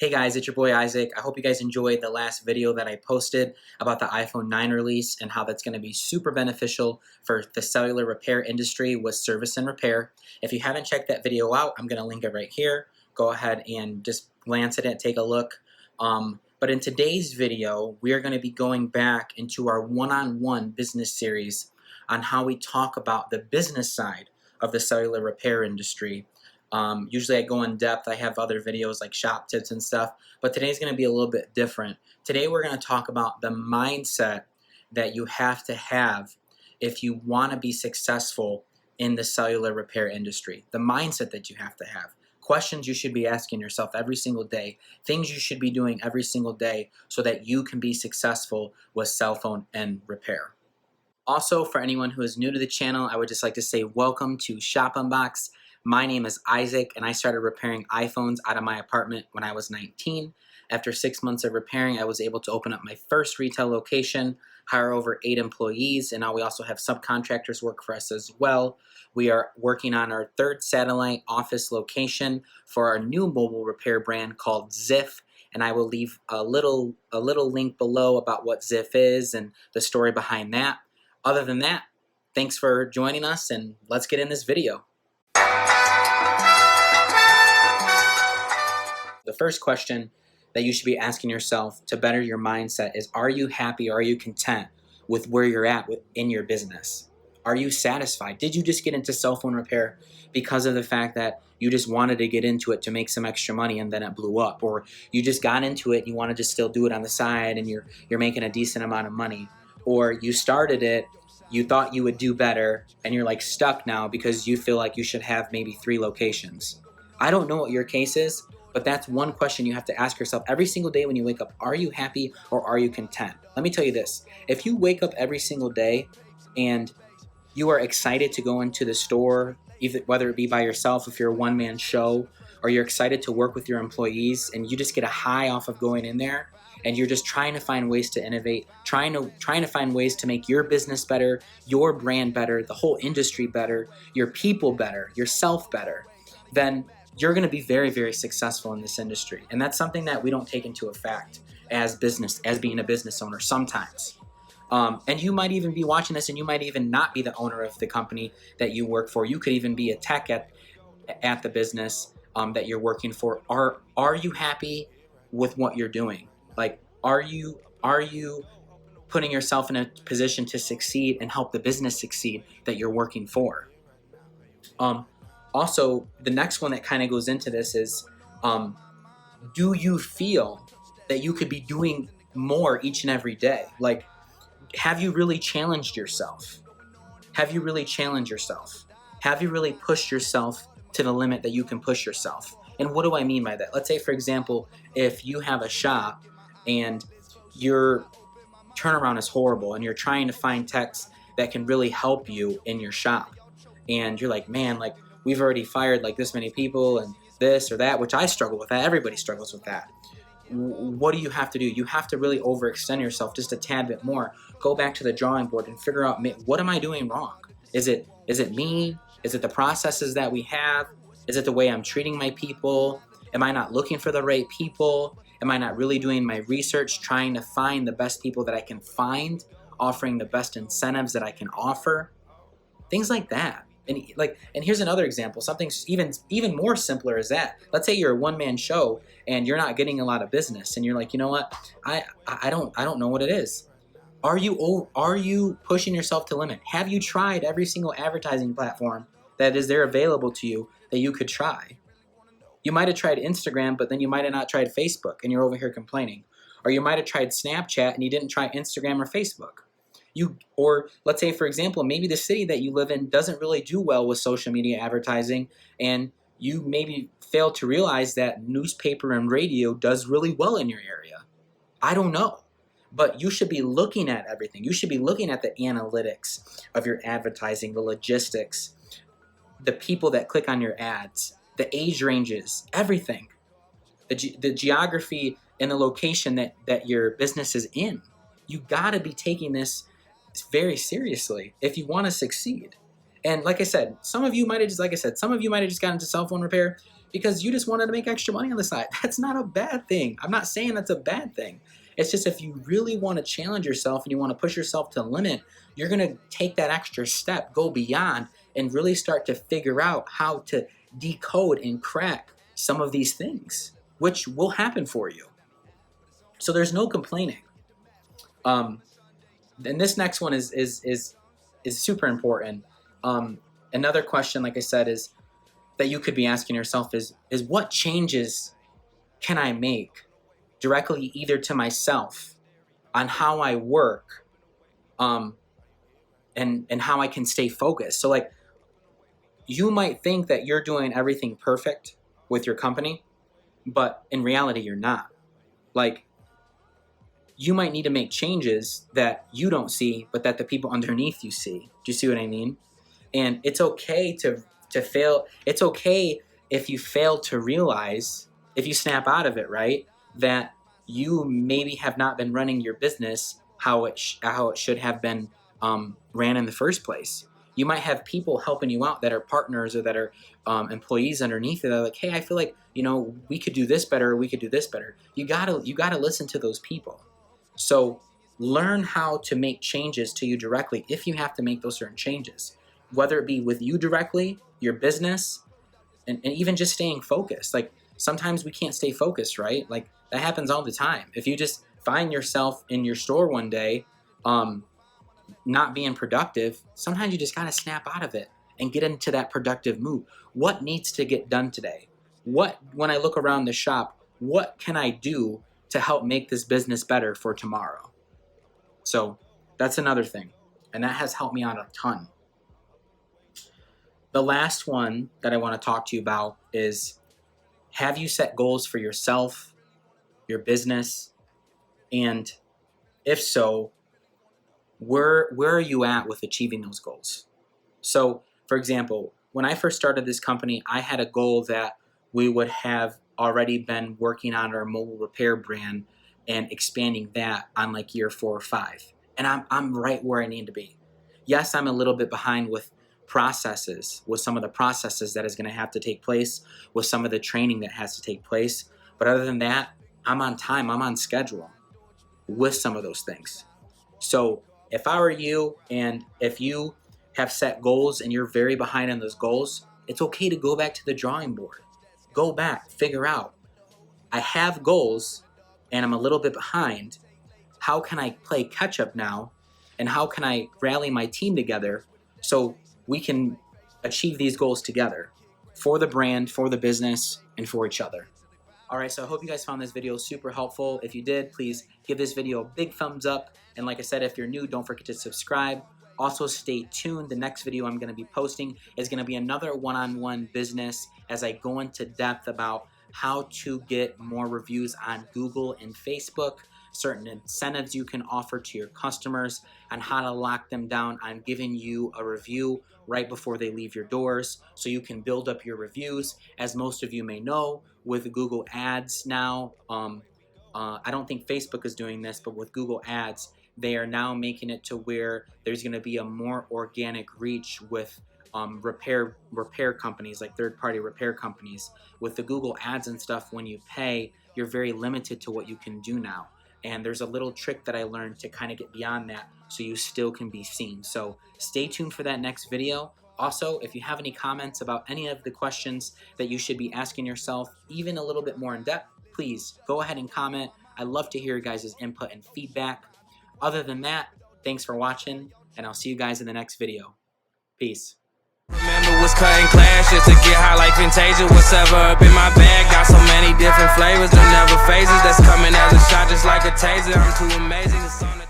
Hey guys, it's your boy Isaac. I hope you guys enjoyed the last video that I posted about the iPhone 9 release and how that's going to be super beneficial for the cellular repair industry with service and repair. If you haven't checked that video out, I'm going to link it right here. Go ahead and just glance at it, take a look. But in today's video, we are going to be going back into our one-on-one business series on how we talk about the business side of the cellular repair industry. Usually I go in depth. I have other videos like shop tips and stuff, but today's going to be a little bit different. Today we're going to talk about the mindset that you have to have if you want to be successful in the cellular repair industry. The mindset that you have to have. Questions you should be asking yourself every single day. Things you should be doing every single day so that you can be successful with cell phone and repair. Also, for anyone who is new to the channel, I would just like to say welcome to Shop Unbox. My name is Isaac, and I started repairing iPhones out of my apartment when I was 19. After 6 months of repairing, I was able to open up my first retail location, hire over 8 employees, and now we also have subcontractors work for us as well. We are working on our third satellite office location for our new mobile repair brand called Ziff, and I will leave a little link below about what Ziff is and the story behind that. Other than that, thanks for joining us, and let's get in this video. The first question that you should be asking yourself to better your mindset is, are you happy, are you content with where you're at in your business? Are you satisfied? Did you just get into cell phone repair because of the fact that you just wanted to get into it to make some extra money and then it blew up? Or you just got into it and you wanted to still do it on the side and you're making a decent amount of money? Or you started it, you thought you would do better, and you're like stuck now because you feel like you should have maybe 3 locations. I don't know what your case is, but that's one question you have to ask yourself every single day when you wake up. Are you happy or are you content? Let me tell you this. If you wake up every single day and you are excited to go into the store, whether it be by yourself, if you're a one-man show, or you're excited to work with your employees and you just get a high off of going in there and you're just trying to find ways to innovate, trying to find ways to make your business better, your brand better, the whole industry better, your people better, yourself better, then you're going to be very, very successful in this industry. And that's something that we don't take into effect as being a business owner sometimes. And you might even be watching this and you might even not be the owner of the company that you work for. You could even be a tech at the business that you're working for. Are you happy with what you're doing? Like, are you putting yourself in a position to succeed and help the business succeed that you're working for? Also, the next one that kind of goes into this is, do you feel that you could be doing more each and every day? Like, have you really challenged yourself? Have you really challenged yourself? Have you really pushed yourself to the limit that you can push yourself? And what do I mean by that? Let's say, for example, if you have a shop and your turnaround is horrible and you're trying to find techs that can really help you in your shop, and you're like, man, like, we've already fired like this many people and this or that, which I struggle with that. Everybody struggles with that. What do you have to do? You have to really overextend yourself just a tad bit more. Go back to the drawing board and figure out, what am I doing wrong? Is it me? Is it the processes that we have? Is it the way I'm treating my people? Am I not looking for the right people? Am I not really doing my research, trying to find the best people that I can find, offering the best incentives that I can offer? Things like that. And here's another example, something even more simpler is that. Let's say you're a one-man show and you're not getting a lot of business and you're like, you know what? I don't know what it is. Are you pushing yourself to limit? Have you tried every single advertising platform that is there available to you that you could try? You might have tried Instagram, but then you might have not tried Facebook and you're over here complaining. Or you might have tried Snapchat and you didn't try Instagram or Facebook. Or let's say, for example, maybe the city that you live in doesn't really do well with social media advertising, and you maybe fail to realize that newspaper and radio does really well in your area. I don't know. But you should be looking at everything. You should be looking at the analytics of your advertising, the logistics, the people that click on your ads, the age ranges, everything, the geography and the location that your business is in. You got to be taking this very seriously if you want to succeed. And like I said, some of you might have just, gotten into cell phone repair because you just wanted to make extra money on the side. That's not a bad thing. I'm not saying that's a bad thing. It's just if you really want to challenge yourself and you want to push yourself to the limit, you're going to take that extra step, go beyond, and really start to figure out how to decode and crack some of these things, which will happen for you. So there's no complaining. And this next one is super important. Another question, like I said, is that you could be asking yourself is what changes can I make directly either to myself on how I work, and how I can stay focused. So like, you might think that you're doing everything perfect with your company, but in reality, you're not. Like, you might need to make changes that you don't see, but that the people underneath you see. Do you see what I mean? And it's okay to fail. It's okay if you fail to realize, if you snap out of it, right, that you maybe have not been running your business how it should have been ran in the first place. You might have people helping you out that are partners or that are employees underneath it. They're like, hey, I feel like, we could do this better, or we could do this better. You gotta listen to those people. So learn how to make changes to you directly if you have to make those certain changes, whether it be with you directly, your business, and even just staying focused. Like, sometimes we can't stay focused, right? Like, that happens all the time. If you just find yourself in your store one day not being productive, sometimes you just got to snap out of it and get into that productive mood. What needs to get done today? When I look around the shop, what can I do to help make this business better for tomorrow? So that's another thing. And that has helped me out a ton. The last one that I want to talk to you about is, have you set goals for yourself, your business? And if so, where are you at with achieving those goals? So, for example, when I first started this company, I had a goal that we would have already been working on our mobile repair brand and expanding that on like year 4 or 5. And I'm right where I need to be. Yes, I'm a little bit behind with some of the processes that is going to have to take place, with some of the training that has to take place. But other than that, I'm on time, I'm on schedule with some of those things. So if I were you, and if you have set goals and you're very behind on those goals, it's okay to go back to the drawing board. Go back, figure out, I have goals and I'm a little bit behind. How can I play catch up now? And how can I rally my team together so we can achieve these goals together for the brand, for the business, and for each other? All right, so I hope you guys found this video super helpful. If you did, please give this video a big thumbs up. And like I said, if you're new, don't forget to subscribe. Also, stay tuned. The next video I'm going to be posting is going to be another one-on-one business, as I go into depth about how to get more reviews on Google and Facebook, certain incentives you can offer to your customers, and how to lock them down on giving you a review right before they leave your doors so you can build up your reviews. As most of you may know, with Google Ads now, I don't think Facebook is doing this, but with Google Ads, they are now making it to where there's going to be a more organic reach with repair companies, like third-party repair companies. With the Google Ads and stuff, when you pay, you're very limited to what you can do now. And there's a little trick that I learned to kind of get beyond that so you still can be seen. So stay tuned for that next video. Also, if you have any comments about any of the questions that you should be asking yourself, even a little bit more in depth, please go ahead and comment. I love to hear your guys' input and feedback. Other than that, thanks for watching, and I'll see you guys in the next video. Peace. Remember what's cutting clashes to get high like contagious. What's ever up in my bag? Got so many different flavors, them never phases. That's coming as a shot just like a taser. I'm too amazing. It's on the